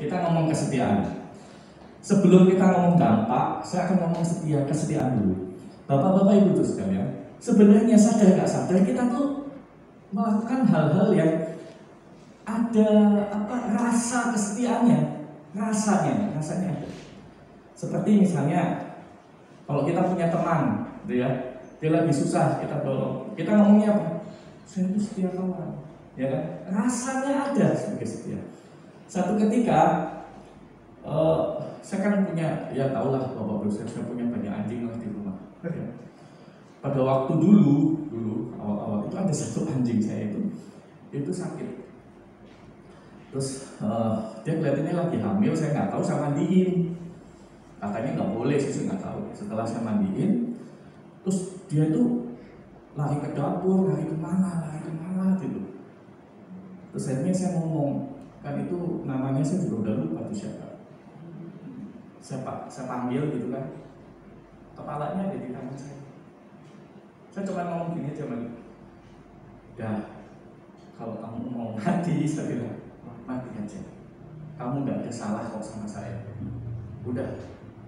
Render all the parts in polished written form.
kita ngomong kesetiaan. Sebelum kita ngomong dampak, saya akan ngomong kesetiaan dulu. Bapak-bapak, ibu tuh sekalian, sebenarnya sadar nggak sadar kita tuh melakukan hal-hal yang ada rasa kesetiaannya, rasanya ada. Seperti misalnya kalau kita punya teman, gitu ya, dia lagi susah, kita tolong, kita ngomongnya apa? Saya itu setia kawan, ya kan? Rasanya ada sebagai setia. Satu ketika saya kan punya, ya tahulah bapak-bapak, saya punya banyak anjing lah di rumah. Pada waktu dulu awal-awal itu ada satu anjing saya itu sakit. Terus dia kelihatannya lagi hamil, saya nggak tahu, saya mandiin. Katanya nggak boleh sih, saya nggak tahu. Setelah saya mandiin, terus dia tuh lari ke dapur, lari kemana gitu. Terus akhirnya saya ngomong, kan itu namanya saya juga udah lupa tuh siapa. Saya panggil gitu kan, kepalanya ada di tangan saya. Saya cuma ngomong gini aja, udah, kalau kamu mau mati, saya bilang mati aja. Kamu nggak ada salah kok sama saya. Udah,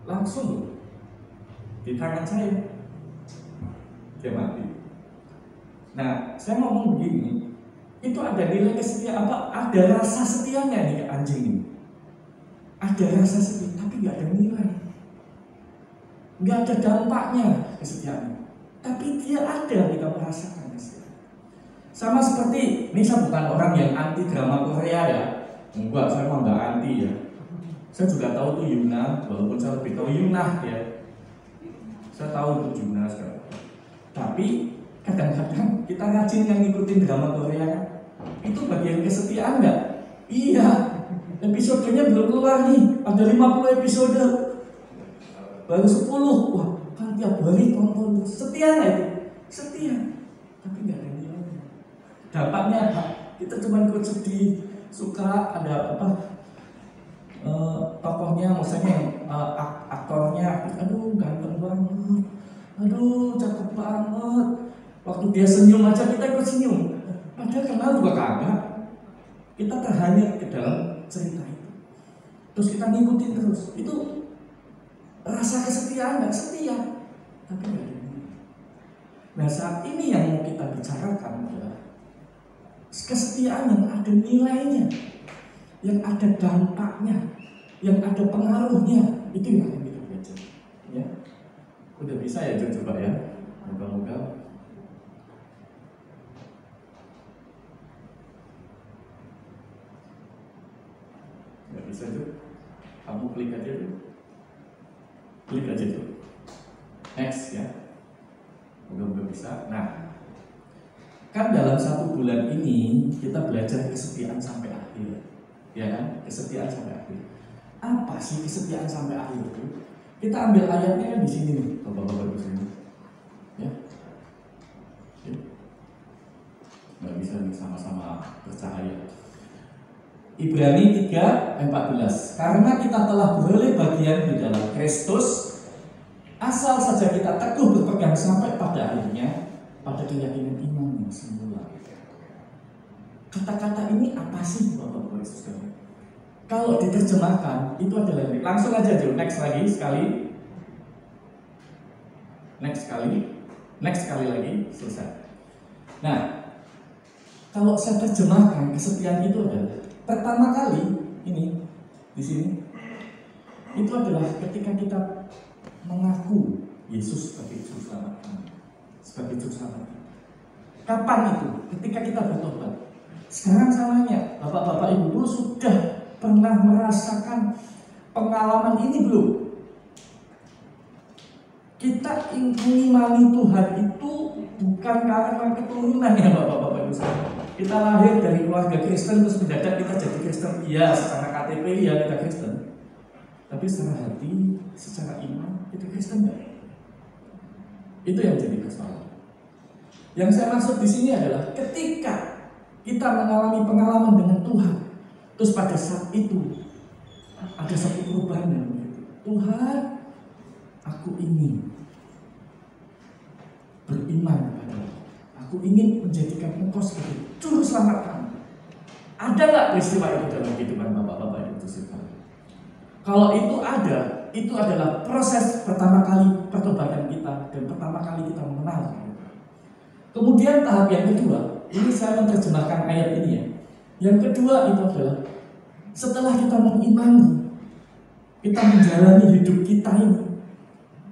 langsung loh, di tangan saya dia mati. Nah, saya ngomong begini, itu ada nilai kesetiaan ada rasa setianya nih ke anjing ini. Ada rasa setia, tapi nggak ada nilai, nggak ada dampaknya kesetiaan. Tapi dia ada, kita merasakan kesetiaan. Sama seperti, ini saya bukan orang yang anti drama Korea ya, enggak, saya mah nggak anti ya. Saya juga tahu tuh Yuna, walaupun saya lebih tahu Yuna ya. Saya tahu tuh Yuna sekarang. Tapi kadang-kadang kita rajin yang ngikutin drama Korea kan? Itu bagian kesetiaan nggak? Iya, episodenya belum keluar nih, ada 50 episode, baru 10. Wah, kan tiap hari tonton. Setia nggak itu? Setia, tapi nggak ada nilainya. Dampaknya apa? Kita cuma ikut sedih, suka, ada tokohnya, maksudnya aktornya, aduh ganteng banget, aduh cakep banget. Waktu dia senyum aja kita ikut senyum, padahal kenal juga kagak. Kita terhanyut ke dalam cerita itu, terus kita ngikutin terus. Itu rasa kesetiaan, nggak setia, tapi nggak ada nilai. Nah, saat ini yang mau kita bicarakan adalah kesetiaan yang ada nilainya, yang ada dampaknya, yang ada pengaruhnya. Itu yang akan kita belajar. Ya, udah bisa ya, coba ya. Moga-moga. Nggak bisa tuh. Kamu klik aja tuh. Klik aja tuh. Next ya. Moga-moga bisa. Nah, kan dalam 1 bulan ini kita belajar kesetiaan sampai akhir. Ya kan? Kesetiaan sampai akhir. Apa sih kesetiaan sampai akhir itu? Kita ambil ayatnya kan di sini nih, bapak-bapak di sini. Ya. Nggak bisa nih sama-sama bercahaya. Ibrani 3:14. Karena kita telah beroleh bagian di dalam Kristus, asal saja kita teguh berpegang sampai pada akhirnya, pada keyakinan iman yang semula. Kata-kata ini apa sih bapak-bapak sekalian? Kalau diterjemahkan itu adalah ini. Langsung aja dulu, next sekali lagi, selesai. Nah, kalau saya terjemahkan kesetiaan itu adalah pertama kali ini di sini itu adalah ketika kita mengaku Yesus sebagai juru selamat kami, sebagai juru selamat. Kapan itu? Ketika kita bertobat. Sekarang saya nanya, bapak-bapak ibu sudah pernah merasakan pengalaman ini belum? Kita mengimani Tuhan itu bukan karena keturunan ya bapak-bapak ibu. Kita lahir dari keluarga Kristen terus mendadak kita jadi Kristen. Iya, secara KTP ya kita Kristen. Tapi secara hati, secara iman kita Kristen enggak? Itu yang jadi persoalan. Yang saya maksud di sini adalah ketika kita mengalami pengalaman dengan Tuhan, terus pada saat itu ada satu perubahan yang begitu. Tuhan, aku ingin beriman kepada-Mu. Aku ingin menjadikan Engkau sebagai juru selamat kami. Ada nggak peristiwa itu dalam kehidupan bapak-bapak itu? Kalau itu ada, itu adalah proses pertama kali pertobatan kita dan pertama kali kita mengenal. Kemudian tahap yang kedua, ini saya menerjemahkan ayat ini ya. Yang kedua itu adalah setelah kita mengimani, kita menjalani hidup kita ini,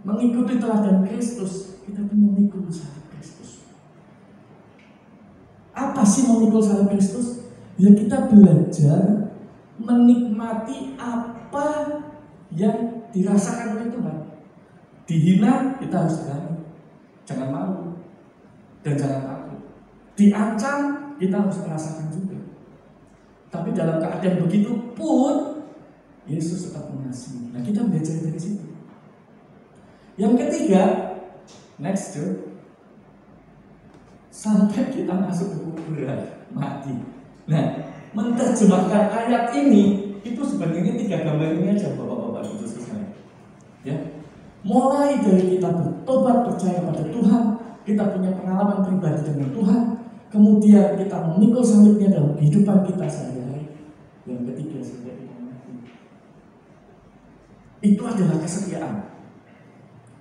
mengikuti teladan Kristus, kita pun memikul salib Kristus. Apa sih memikul salib Kristus? Ya kita belajar menikmati apa yang dirasakan oleh Tuhan. Dihina kita harus berani, jangan malu dan jangan takut. Diancam kita harus merasakan juga. Tapi dalam keadaan begitu pun Yesus tetap mengasihi. Nah kita belajar dari situ. Yang ketiga, next to sampai kita masuk ke kuburan mati. Nah, menerjemahkan ayat ini itu sebenarnya 3 gambar ini aja bapak-bapak ibu sekalian. Ya, mulai dari kita bertobat percaya pada Tuhan, kita punya pengalaman pribadi dengan Tuhan, kemudian kita memikul salibnya dalam kehidupan kita sehari-hari. Yang ketiga sampai kita mati. Itu adalah kesetiaan.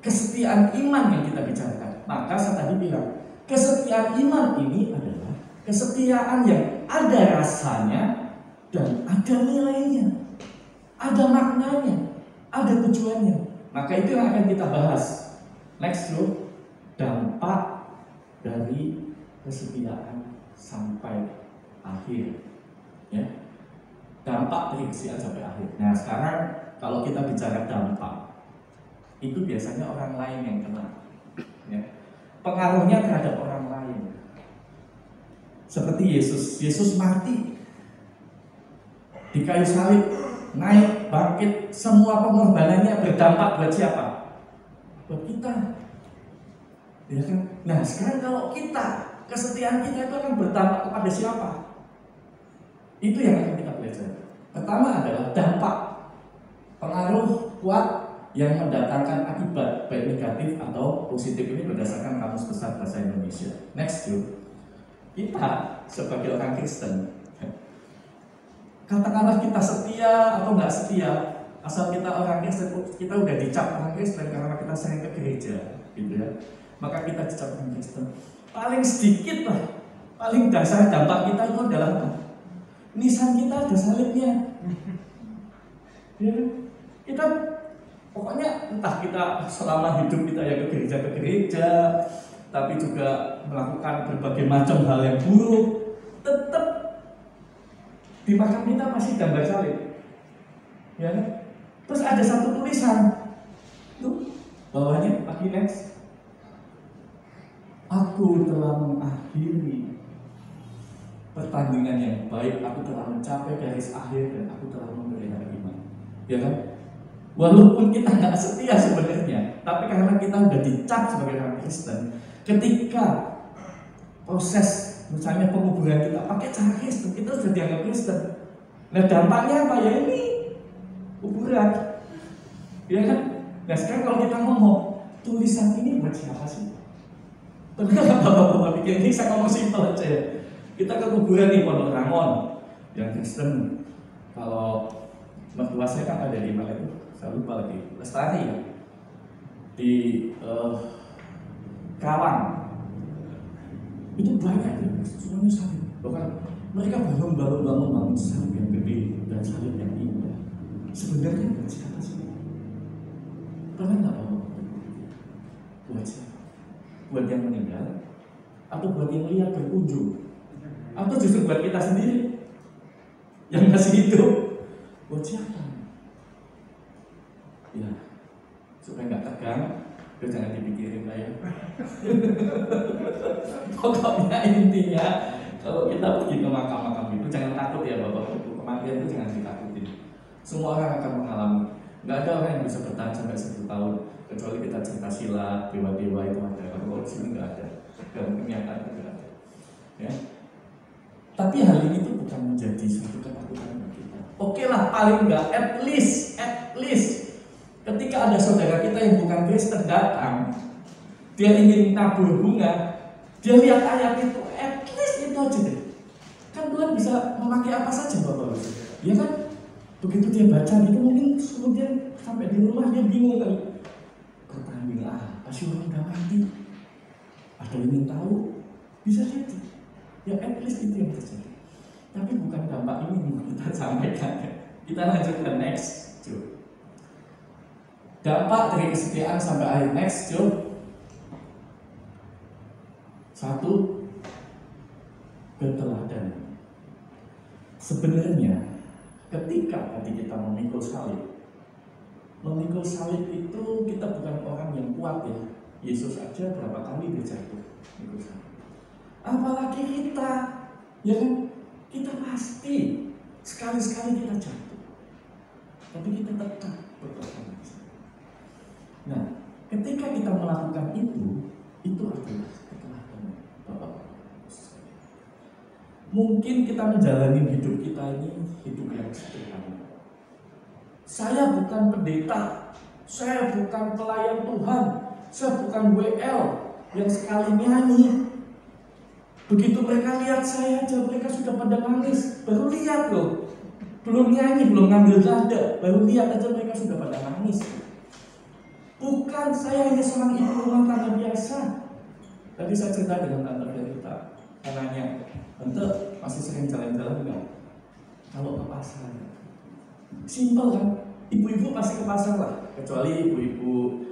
Kesetiaan iman yang kita bicarakan. Maka saya tadi bilang, kesetiaan iman ini adalah kesetiaan yang ada rasanya dan ada nilainya, ada maknanya, ada tujuannya. Maka itu yang akan kita bahas. Next dulu, dampak dari kesetiaan sampai akhir. Ya, dampak dari kesetiaan sampai akhir. Nah sekarang kalau kita bicara dampak, itu biasanya orang lain yang kena. Ya. Pengaruhnya terhadap orang lain. Seperti Yesus mati di kayu salib, naik, bangkit, semua pengorbanannya berdampak buat siapa? Buat kita. Ya kan? Nah sekarang kalau kita, kesetiaan kita itu akan berdampak kepada siapa? Itu yang akan kita belajar. Pertama adalah dampak, pengaruh kuat yang mendatangkan akibat baik negatif atau positif. Ini berdasarkan Kamus Besar Bahasa Indonesia. Next yuk. Kita sebagai orang Kristen, katakanlah kita setia atau nggak setia, asal kita orang Kristen, kita udah dicap orang Kristen karena kita sering ke gereja, gitu ya. Maka kita dicap orang Kristen. Paling sedikit lah, paling dasar dampak kita itu adalah apa? Nisan kita ada salibnya. Ya, kita pokoknya entah kita selama hidup kita ya ke gereja, tapi juga melakukan berbagai macam hal yang buruk, tetap di makam kita masih gambar salib. Ya, terus ada satu tulisan, tuh bawahnya lagi next. Aku telah mengakhiri pertandingan yang baik, aku telah mencapai garis akhir dan aku telah memelihara iman. Ya kan? Walaupun kita nggak setia sebenarnya, tapi karena kita udah dicap sebagai orang Kristen, ketika proses misalnya penguburan kita pakai cara Kristen, kita sudah dianggap Kristen. Nah dampaknya apa ya? Ini kuburan, ya kan? Nah sekarang kalau kita ngomong tulisan ini buat siapa sih? Tapi kalau bapak-bapak pikir ini saya ngomong simpel aja ya. Kita ke kuburan nih Pondok Rangon, yang Kristen. Kalau mertua saya kan ada di mana itu? Saya lupa lagi, Lestari ya, di Karawang. Itu banyak ya, semuanya salib. Bahkan mereka bangun salib yang gede dan salib yang indah. Sebenarnya buat siapa sih? Pernah nggak tahu? Buat siapa? Buat yang meninggal? Atau buat yang lihat berkunjung? Atau justru buat kita sendiri yang masih hidup? Buat siapa? Ya, supaya nggak tegang, udah jangan dipikirin lah ya. Pokoknya intinya, kalau kita pergi ke makam-makam itu jangan takut ya bapak ibu. Kematian itu jangan ditakutin. Semua orang akan mengalami. Nggak ada orang yang bisa bertahan sampai 1 tahun kecuali kita cerita silat, dewa-dewa itu ada. Kalau di sini nggak ada. Dalam kenyataan itu ada. Ya. Tapi hal ini tuh bukan menjadi suatu ketakutan bagi kita. Oke lah, paling nggak, at least. Ketika ada saudara kita yang bukan Kristen datang, dia ingin nabur bunga, dia lihat ayat itu, at least itu aja deh. Kan Tuhan bisa memakai apa saja bapak-bapak, ya kan? Begitu dia baca gitu, mungkin kemudian sampai di rumah dia bingung kan. Pertanding apa sih, orang udah mati? Ada yang ingin tahu? Bisa jadi. Ya at least itu yang terjadi. Tapi bukan dampak ini yang kita sampaikan. Kita lanjutkan next. Coba. Dampak dari kesetiaan sampai akhir next. Coba. 1. Keteladanan. Sebenarnya ketika tadi kita memikul salib itu kita bukan orang yang kuat ya. Yesus aja berapa kali dia jatuh mikul salib. Apalagi kita, ya kan? Kita pasti sekali-sekali kita jatuh, tapi kita tetap bertahan. Nah, ketika kita melakukan itu adalah keteladanan Bapak. Mungkin kita menjalani hidup kita ini hidup yang sederhana. Saya bukan pendeta, saya bukan pelayan Tuhan, saya bukan WL yang sekali nyanyi. Begitu mereka lihat saya aja, mereka sudah pada nangis. Baru lihat loh, belum nyanyi, belum ngambil nada, baru lihat aja mereka sudah pada nangis. Bukan, saya hanya seorang ibu rumah tangga biasa. Tadi saya cerita dengan tante Berita, anaknya, tante masih sering jalan-jalan enggak? Kalau ke pasar, simpel kan? Ibu-ibu pasti ke pasar lah, kecuali ibu-ibu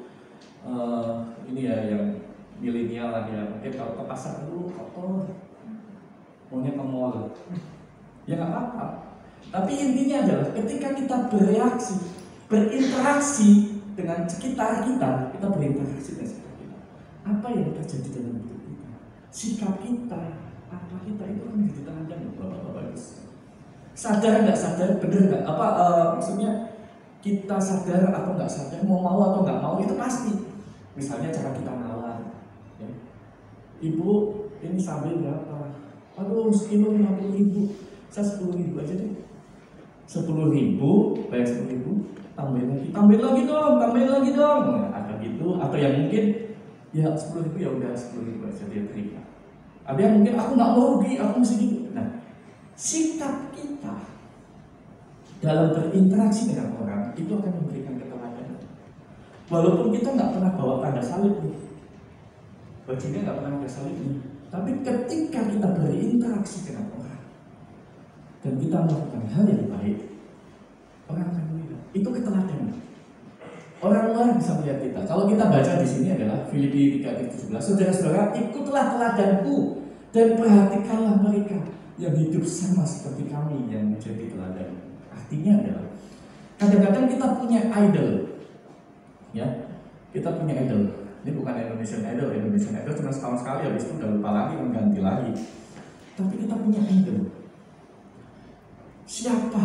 ini ya yang milenial lah ya. Mungkin kalau ke pasar dulu kotor, maunya ke mall, ya nggak apa-apa. Tapi intinya adalah ketika kita berinteraksi dengan sekitar kita berinteraksi dengan sekitar kita. Apa yang terjadi dalam hidup kita? Sikap kita, apa kita itu kan menjadi teladan Bapak-bapak itu. Sadar nggak sadar, bener nggak? Maksudnya kita sadar atau nggak sadar, mau atau nggak mau itu pasti. Misalnya cara kita nawar, ya. Ibu ini sambil berapa? Aduh, sekilo 50.000, saya 10.000 aja deh. 10.000, bayar 10.000, tambahin lagi dong. Nah, ada gitu, atau yang mungkin ya 10.000 ya udah 10.000 aja dia terima. Ada yang mungkin aku nggak mau rugi, aku mesti gitu. Nah, sikap kita dalam berinteraksi dengan orang itu akan memberikan keteladanan. Walaupun kita nggak pernah bawa tanda salib nih, bajunya nggak pernah ada salibnya, tapi ketika kita berinteraksi dengan orang dan kita melakukan hal yang baik, orang akan melihat. Itu keteladanan. Orang luar bisa melihat kita. Kalau kita baca di sini adalah Filipi 3:17, saudara-saudara, ikutlah teladanku dan perhatikanlah mereka yang hidup sama seperti kami yang menjadi teladan. Artinya adalah kadang-kadang kita punya idol, ya, kita punya idol. Ini bukan Indonesian Idol cuma setahun sekali, habis itu udah lupa lagi, mengganti lagi. Tapi kita punya idol. Siapa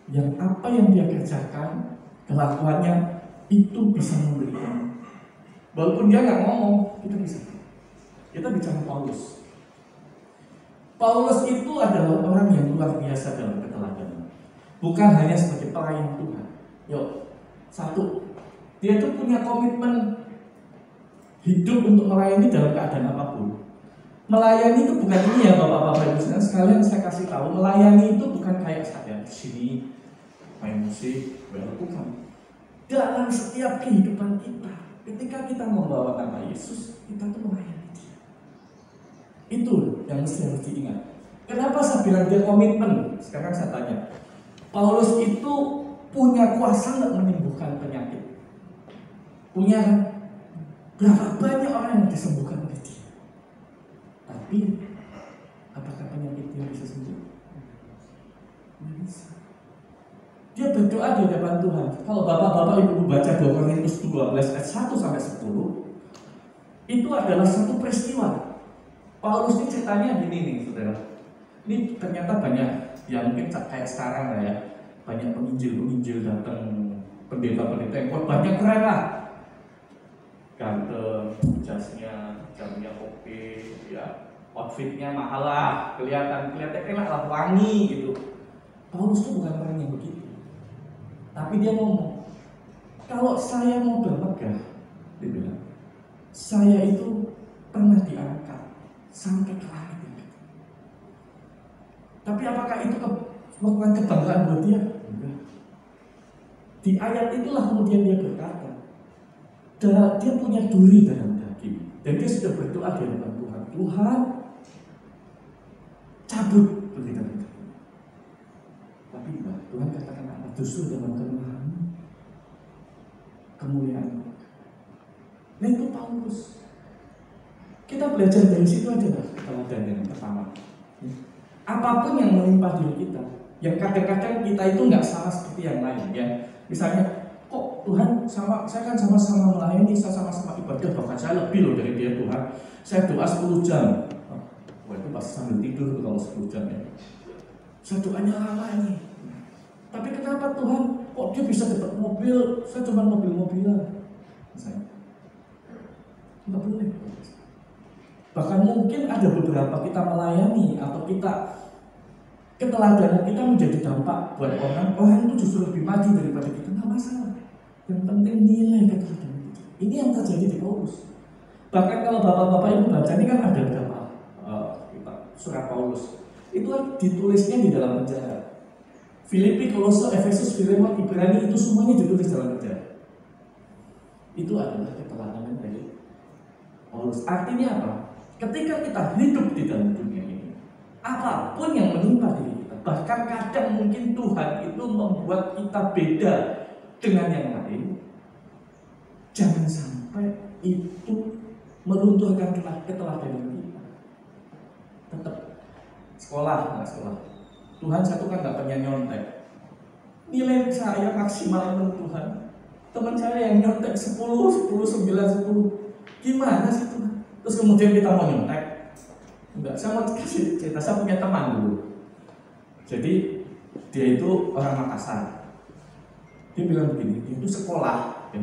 yang apa yang dia kerjakan, kelakuannya itu bisa memberikan. Walaupun dia nggak ngomong, kita bisa. Kita bicara Paulus. Paulus itu adalah orang yang luar biasa dalam keteladanan. Bukan hanya sebagai pelayan Tuhan. Yuk, 1, dia itu punya komitmen hidup untuk melayani dalam keadaan apapun. Melayani itu bukan ini ya Bapak-bapak Ibu sekalian, saya kasih tahu, melayani itu bukan kayak saya di sini main musik, bukan. Dalam setiap kehidupan kita, ketika kita membawa nama Yesus, kita tuh melayani Dia. Itu yang mesti harus diingat. Kenapa saya bilang dia komitmen? Sekarang saya tanya, Paulus itu punya kuasa nggak menyembuhkan penyakit? Punya kan? Berapa banyak orang yang disembuhkan oleh dia? Tapi apakah penyakit dia bisa sembuh? Tidak bisa. Dia berdoa di hadapan Tuhan. Kalau bapak-bapak ibu baca 2 Korintus 12 ayat 1 sampai 10, itu adalah satu peristiwa. Paulus ini ceritanya gini nih, saudara. Ini ternyata banyak, ya mungkin kayak sekarang lah ya, banyak penginjil datang, pendeta-pendeta yang banyak keren lah. Ganteng, jasnya, jamnya oke, ya, outfitnya mahal lah, kelihatan enak lah, wangi gitu. Paulus itu bukan orang yang begitu. Tapi dia ngomong, kalau saya mau bermegah, dia bilang, saya itu pernah diangkat sampai ke langit. Tapi apakah itu merupakan kebanggaan buat dia? Enggak. Di ayat itulah kemudian dia berkata, dia punya duri dalam daging, dan dia sudah berdoa di hadapan Tuhan. Tuhan, cabut berita itu. Tapi enggak, Tuhan katakan apa? Justru dalam kelemahan, kemuliaan. Nah itu Paulus. Kita belajar dari situ adalah teladan yang pertama. Apapun yang menimpa diri kita, yang kadang-kadang kita itu nggak sama seperti yang lain, ya. Misalnya, kok Tuhan saya kan sama-sama melayani, saya sama-sama ibadah, bahkan saya lebih loh dari dia Tuhan. Saya doa 10 jam. Wah itu pasti sambil tidur kalau 10 jam ya. Saya doanya lama ini. Tapi kenapa Tuhan kok dia bisa dapat mobil, saya cuma mobil-mobilan? Misalnya, nggak boleh. Bahkan mungkin ada beberapa kita melayani atau kita keteladanan kita menjadi dampak buat orang itu justru lebih maju daripada kita, nggak masalah. Yang penting nilai keteladanan itu. Ini yang terjadi di Paulus. Bahkan kalau bapak-bapak ibu baca ini kan ada berapa surat Paulus. Itu ditulisnya di dalam penjara. Filipi, Kolose, Efesus, Filemon, Ibrani itu semuanya ditulis dalam penjara. Itu adalah keteladanan dari Paulus. Artinya apa? Ketika kita hidup di dalam dunia ini, apapun yang menimpa diri kita, bahkan kadang mungkin Tuhan itu membuat kita beda dengan yang lain, jangan sampai itu meruntuhkan keteladanan kita. Tetap sekolah, nggak sekolah. Tuhan satu kan nggak pengen nyontek. Nilai saya maksimal menurut Tuhan. Teman saya yang nyontek 10, 9, 10. Gimana sih Tuhan? Terus kemudian kita mau nyontek? Enggak, saya mau kasih cerita. Saya punya teman dulu. Jadi dia itu orang Makassar. Dia bilang begini, dia itu sekolah, ya.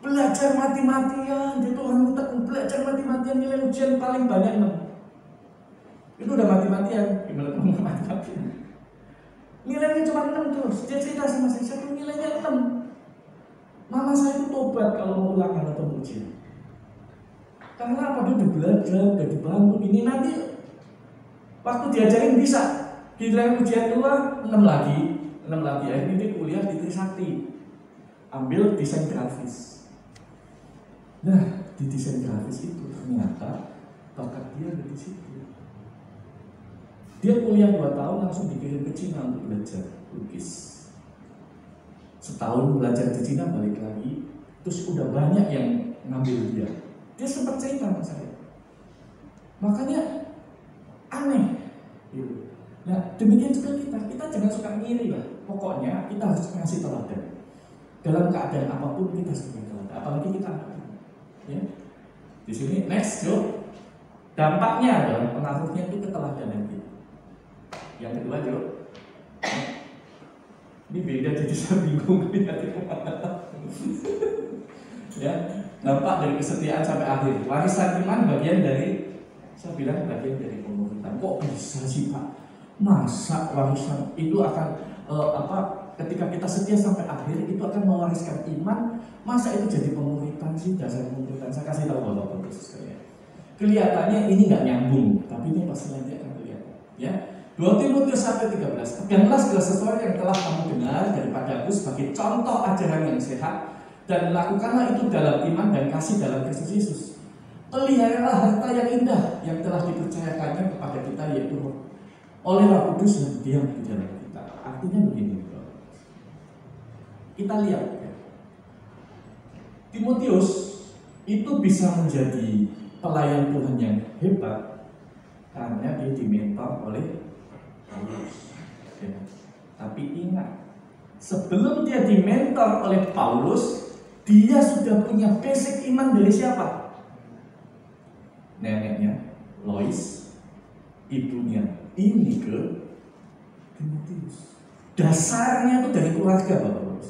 Belajar mati-matian, dia itu orang belajar mati-matian, nilai ujian paling banyak 6. Itu udah mati-matian, gimana tuh mati-matian? Nilainya cuma 6 terus. Dia cerita sama saya tuh nilainya 6. Mama saya itu tobat kalau mau ulangan atau ujian. Karena apa? Dia udah belajar, udah dibantu. Ini nanti waktu diajarin bisa. Giliran ujian keluar 6 lagi. Akhirnya dia kuliah di Trisakti. Ambil desain grafis. Nah, di desain grafis itu ternyata bakat dia ada di situ. Dia kuliah 2 tahun langsung dikirim ke Cina untuk belajar lukis. Setahun belajar di Cina balik lagi, terus udah banyak yang ngambil dia. Dia sempat cerita sama saya. Makanya aneh gitu. Nah demikian juga kita jangan suka ngiri lah. Pokoknya kita harus ngasih teladan. Dalam keadaan apapun kita harus ngasih teladan. Apalagi kita ya. Di sini next Jo. Dampaknya adalah pengaruhnya itu keteladanan kita. Yang kedua Jo. Ini beda jadi saya bingung ya, dampak dari kesetiaan sampai akhir. Warisan iman bagian dari, saya bilang bagian dari pemuritan. Kok bisa sih Pak? Masa warisan itu akan ketika kita setia sampai akhir itu akan mewariskan iman? Masa itu jadi pemuritan sih? Dasar pemuritan. Saya kasih tahu Bapak Yesus sekalian. Kelihatannya ini nggak nyambung, tapi ini pasti nanti akan kelihatan. Ya. 2 Timotius 1:13. Peganglah segala sesuatu yang telah kamu dengar daripada aku sebagai contoh ajaran yang sehat, dan lakukanlah itu dalam iman dan kasih dalam Kristus Yesus. Peliharalah harta yang indah yang telah dipercayakannya kepada kita, yaitu oleh Roh Kudus yang diam di dalam kita. Artinya begini, kita lihat ya. Timotius itu bisa menjadi pelayan Tuhan yang hebat karena dia dimentor oleh Paulus. Ya. Tapi ingat, sebelum dia dimentor oleh Paulus, dia sudah punya basic iman dari siapa? Neneknya Lois, ibunya ini ke Timotius. Dasarnya itu dari keluarga Bapak-Bapak.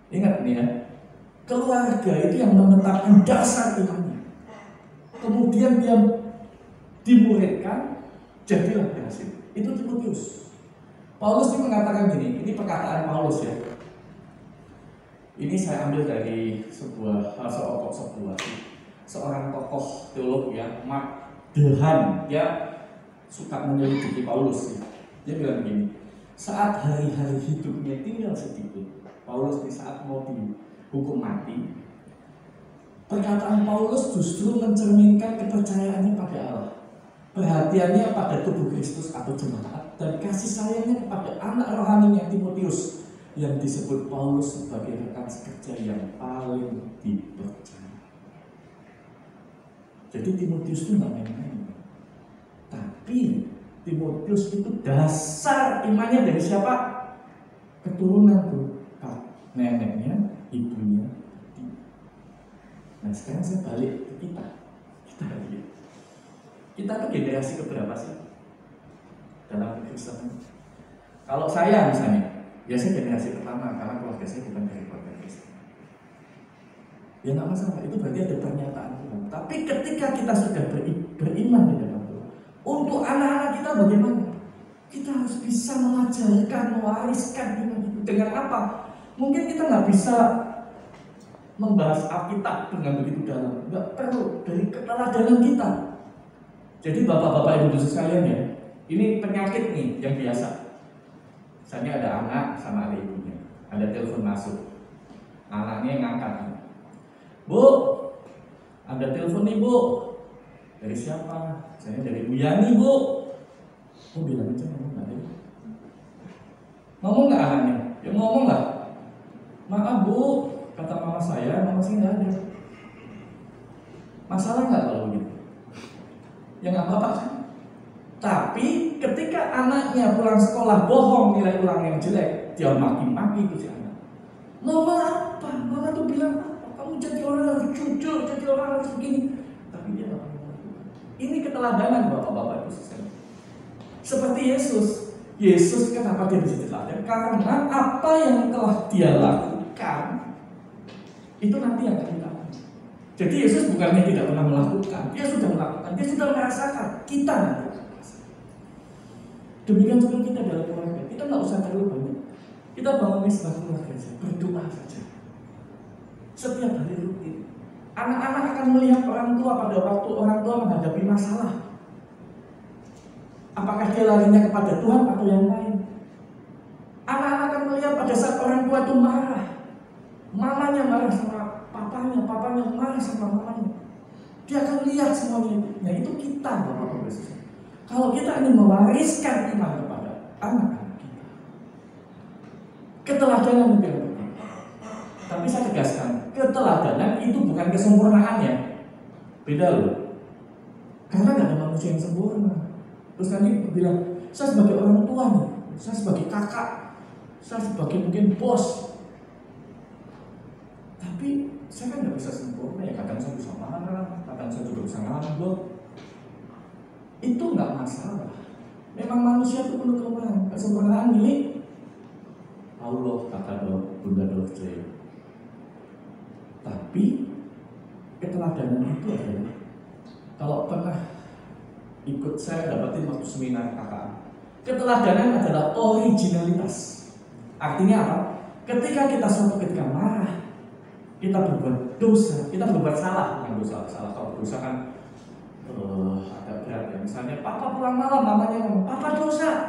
Ingat nih ya, keluarga itu yang menetapkan dasar imannya. Kemudian dia dimuridkan, jadilah berhasil. Itu Timotius. Paulus ini mengatakan gini, ini perkataan Paulus ya. Ini saya ambil dari seorang tokoh teolog ya, Mark Dehan. Dia suka menyelidiki Paulus ya. Dia bilang begini, saat hari-hari hidupnya tinggal sedikit, Paulus di saat mau dihukum mati, perkataan Paulus justru mencerminkan kepercayaannya pada Allah, perhatiannya pada tubuh Kristus atau jemaat, dan kasih sayangnya kepada anak rohaninya Timotius yang disebut Paulus sebagai rekan sekerja yang paling dipercaya. Jadi Timotius itu nggak main-main. Tapi Timotius itu dasar imannya dari siapa? Keturunan tuh, neneknya, ibunya. Nah sekarang saya balik ke kita. Kita tuh generasi keberapa sih dalam Kristen? Kalau saya misalnya, ya saya generasi pertama karena keluarga saya bukan dari keluarga Kristen. Ya nggak masalah, itu berarti ada pernyataan Tuhan. Tapi ketika kita sudah beriman di dalam Tuhan, untuk anak-anak kita bagaimana? Kita harus bisa mengajarkan, mewariskan iman itu. Dengan apa? Mungkin kita nggak bisa membahas Alkitab dengan begitu dalam, nggak perlu, dari keteladanan kita. Jadi bapak-bapak ibu sekalian ya, ini penyakit nih yang biasa. Misalnya ada anak sama ada ibunya, ada telepon masuk, anaknya ngangkat. Bu, ada telepon nih bu. Dari siapa? Saya dari Bu Yani bu. Oh bilang aja ngomong nggak ada. Ngomong nggak anaknya? Ya ngomong lah. Maaf bu, kata mama saya nggak ada. Masalah nggak kalau begitu? Ya nggak apa-apa kan? Tapi ketika anaknya pulang sekolah bohong nilai ulang yang jelek, dia maki-maki itu si anak. Mama apa? Mama tuh bilang apa? Kamu jadi orang harus jujur, jadi orang harus begini. Tapi dia nggak pernah melakukan. Ini keteladanan bapak-bapak itu sistem. Seperti Yesus. Yesus kenapa dia bisa teladan? Karena apa yang telah dia lakukan itu nanti yang akan kita. Jadi Yesus bukannya tidak pernah melakukan, dia sudah melakukan, dia sudah merasakan. Kita nanti akan merasakan. Demikian juga kita dalam keluarga, kita nggak usah terlalu banyak. Kita bangun misbah keluarga saja, berdoa saja. Setiap hari rutin. Anak-anak akan melihat orang tua pada waktu orang tua menghadapi masalah. Apakah dia larinya kepada Tuhan atau yang lain? Anak-anak akan melihat pada saat orang tua itu marah. Mamanya marah sama papanya marah sama mamanya. Dia akan lihat semuanya itu. Nah itu kita Bapak-Bapak. Kalau kita ingin mewariskan iman kepada anak-anak kita, keteladanan itu yang penting. Tapi saya tegaskan, keteladanan itu bukan kesempurnaannya. Beda loh. Karena gak ada manusia yang sempurna. Terus nanti bilang, saya sebagai orang tua nih, saya sebagai kakak, saya sebagai mungkin bos. Tapi saya kan nggak bisa sempurna ya, kadang saya bisa marah, kadang saya juga bisa ngambek. Itu nggak masalah. Memang manusia itu penuh kelemahan. Kesempurnaan milik Allah, kata Bunda Dorce. Tapi keteladanan itu adalah, kalau pernah ikut saya dapatin waktu seminar kakak, keteladanan adalah originalitas. Artinya apa? Ketika kita suatu ketika marah, kita berbuat dosa, kita berbuat salah, bukan dosa, salah. Kalau dosa kan agak berat ya. Misalnya papa pulang malam, mamanya ngomong, papa dosa.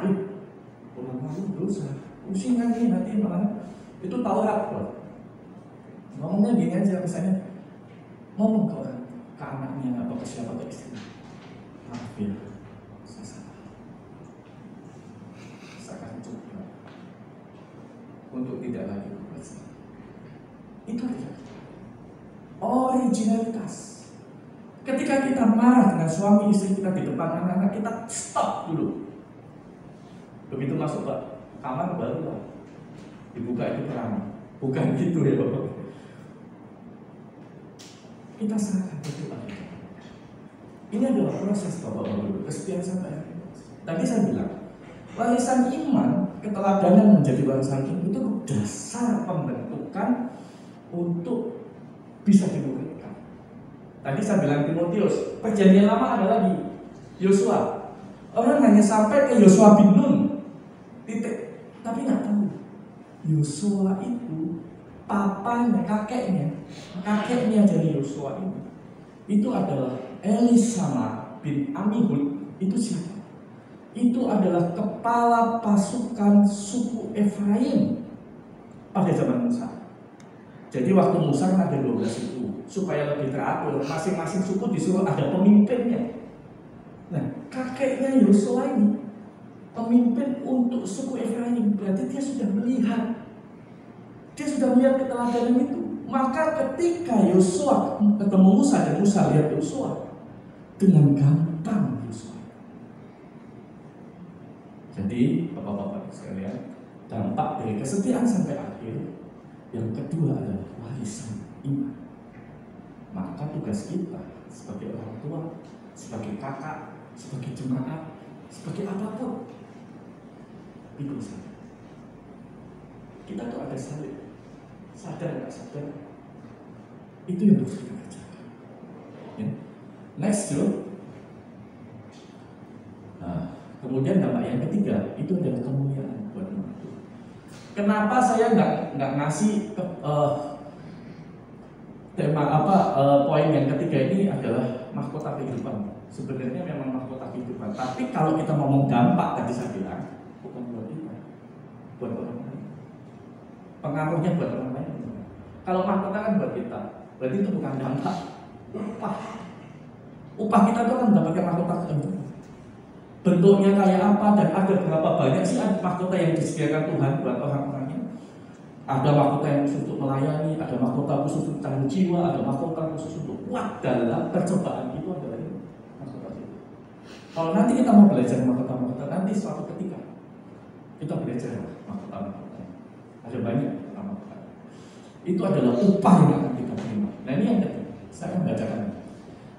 Pulang malam dosa, pusing lagi nanti malah. Itu Taurat loh. Ngomongnya gini aja, misalnya ngomong ke orang, ke anaknya atau ke siapa, ke istrinya. Maaf ya, saya salah. Saya akan coba untuk tidak lagi berbuat salah. Itu adalah originalitas. Ketika kita marah dengan suami istri kita di depan anak-anak, kita stop dulu. Begitu masuk ke kamar baru lah dibuka itu terang. Bukan gitu ya Bapak. Kita serahkan berdoa. Ini adalah proses Bapak-Bapak, kesetiaan sampai akhir. Tadi saya bilang, warisan iman, keteladanan menjadi warisan iman itu dasar pembentukan untuk bisa dibuktikan. Tadi saya bilang Timotius, perjanjian lama ada lagi, Yosua. Orang hanya sampai ke Yosua bin Nun, titik. Tapi nggak tahu, Yosua itu papanya, kakeknya dari Yosua itu adalah Elisama bin Amihud. Itu siapa? itu adalah kepala pasukan suku Efraim pada zaman Musa. Jadi waktu Musa kan ada 12 suku, supaya lebih teratur, masing-masing suku disuruh ada pemimpinnya. Nah, kakeknya Yosua ini pemimpin untuk suku Efraim, berarti dia sudah melihat keteladanan itu. Maka ketika Yosua ketemu Musa dan Musa lihat Yosua, dengan gampang Yosua. Jadi bapak-bapak sekalian, dampak dari kesetiaan sampai akhir yang kedua adalah warisan iman. Maka tugas kita sebagai orang tua, sebagai kakak, sebagai jemaat, sebagai apapun, itu saja. Kita tuh ada salib, sadar nggak sadar, itu yang harus kita kerjakan. Ya. Next, nah, kemudian dampak yang ketiga itu adalah kemuliaan buat umat. Kenapa saya nggak ngasih tema poin yang ketiga ini adalah mahkota kehidupan. Sebenarnya memang mahkota kehidupan, tapi kalau kita ngomong dampak tadi saya bilang bukan buat kita, buat orang lain. Pengaruhnya buat orang lain. Kalau mahkota kan buat kita, berarti itu bukan dampak, upah kita itu kan mendapatkan mahkota kehidupan. Bentuknya kayak apa dan ada berapa banyak sih mahkota yang disediakan Tuhan buat orang-orangnya. Ada mahkota yang khusus untuk melayani, ada mahkota khusus untuk tanggung jiwa, ada mahkota khusus untuk kuat dalam percobaan. Itu adalah mahkota itu. Kalau nanti kita mau belajar mahkota-mahkota, nanti suatu ketika kita belajar mahkota-mahkota. Ada banyak mahkota. Itu adalah upah yang akan kita terima. Nah ini yang ketiga, saya akan bacakan.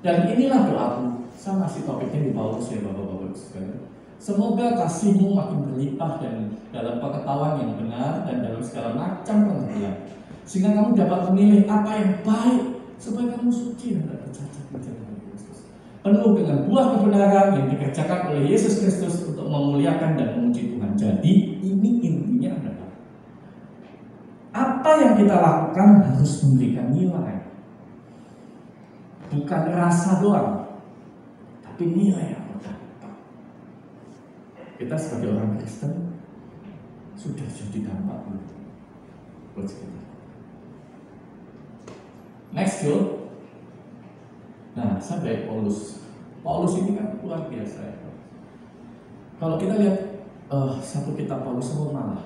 Dan inilah doaku. Saya masih topiknya di Paulus ya bapak-bapak sekalian. Semoga kasihmu makin berlimpah dan dalam pengetahuan yang benar dan dalam segala macam pengertian, sehingga kamu dapat memilih apa yang baik supaya kamu suci dan tak bercacat di jalan Kristus, penuh dengan buah kebenaran yang dikerjakan oleh Yesus Kristus untuk memuliakan dan memuji Tuhan. Jadi ini intinya adalah apa yang kita lakukan harus memberikan nilai, bukan rasa doang, tapi nilai yang berdampak. Kita sebagai orang Kristen sudah jadi dampak buat kita. Next, Joe. Nah, sampai Paulus. Paulus ini kan luar biasa ya. Kalau kita lihat satu kitab Paulus Roma,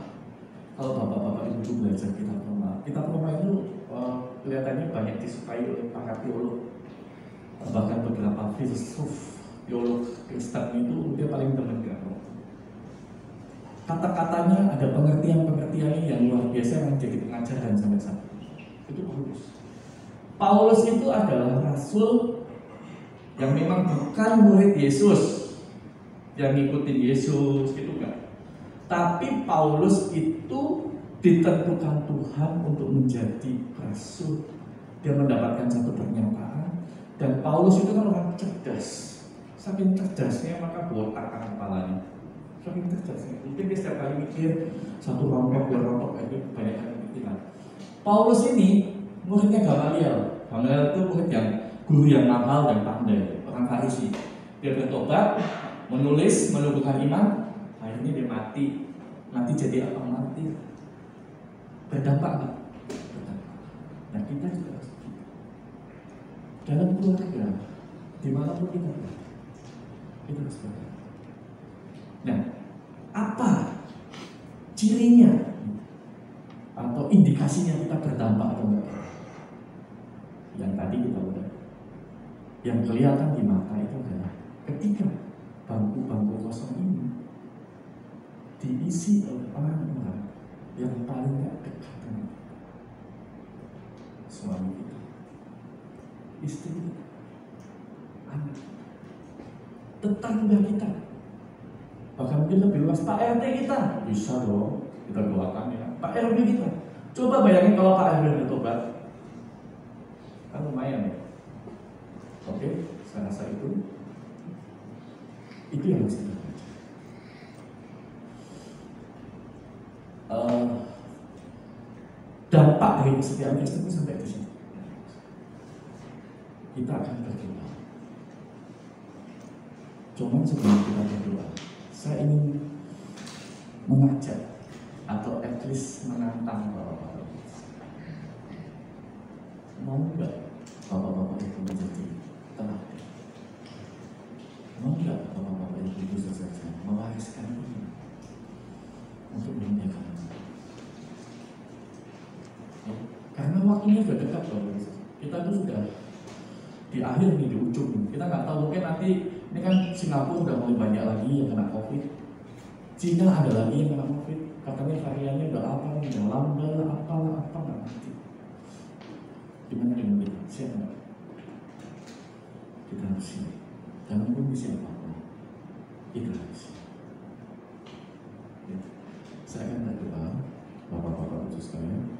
kalau bapak-bapak ibu belajar kitab Roma itu kelihatannya banyak disukai oleh para teolog. Bahkan beberapa filsuf teolog Kristen itu dia paling demen dengan Roma. Kata-katanya ada pengertian-pengertiannya yang luar biasa yang menjadi pengajaran sampai saat ini. Itu Paulus. Paulus itu adalah rasul yang memang bukan murid Yesus, yang ngikutin Yesus gitu kan. Tapi Paulus itu ditentukan Tuhan untuk menjadi rasul. Dia mendapatkan satu pernyataan. Dan Paulus itu kan orang cerdas. Saking cerdasnya maka botak kepalanya. Saking cerdasnya. Mungkin dia setiap kali mikir satu rontok dua rontok aja banyak kali pikiran. Paulus ini muridnya Gamaliel. Gamaliel itu murid yang guru yang mahal dan pandai, orang Farisi. Dia bertobat, menulis, menumbuhkan iman. Akhirnya dia mati jadi apa? Mati. Berdampak nggak? Berdampak. Nah kita juga harus dalam keluarga, dimanapun kita harus berdampak. Nah, apa cirinya atau indikasinya kita berdampak atau enggak? Yang tadi kita udah, yang kelihatan di mata itu adalah ketika bangku-bangku kosong ini diisi oleh orang-orang yang paling gak dekat dengan kita. Suami kita, istri kita, anak kita, tetangga kita, bahkan mungkin lebih luas Pak RT kita, bisa dong kita doakan ya. Pak RW kita, coba bayangin kalau Pak RW bertobat, kan lumayan ya. Oke, saya rasa itu yang harus kita baca. Dampak dari kesetiaan Kristen itu sampai di sini. Kita akan berdoa. Cuman sebelum kita berdoa, Saya ingin mengajak atau at least menantang bapak-bapak. Mau nggak bapak-bapak itu menjadi teladan? Mau nggak bapak-bapak itu bisa saja mewariskan ini untuk memuliakan Allah? Ya, karena waktunya sudah dekat loh. Kita tuh sudah di akhir nih, di ujung. Kita nggak tahu, mungkin nanti ini kan Singapura udah mulai banyak lagi yang kena COVID. Cina ada lagi yang kena COVID. Katanya variannya udah apa nih, udah lambda, apalah apa nggak ngerti. Gimana dengan kita? Siap nggak? Kita harus siap. Jangan pun bisa apa-apa. Kita harus siap. Ya. Saya akan berdoa, bapak-bapak khusus sekalian.